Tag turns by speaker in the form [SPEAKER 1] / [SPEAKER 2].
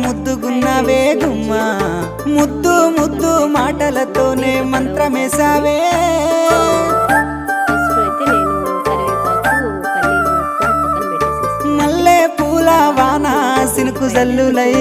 [SPEAKER 1] ముద్దుగున్నావే గుమ్మ ముద్దు ముద్దు మాటలతోనే మంత్రమేసావే
[SPEAKER 2] ఫస్ట్ అయితే నేను కరివేపాకు పల్లీలు పట్టుకొని పక్కన పెట్టేసేసి
[SPEAKER 1] మల్లె పూల వాన సినుకు జల్లులై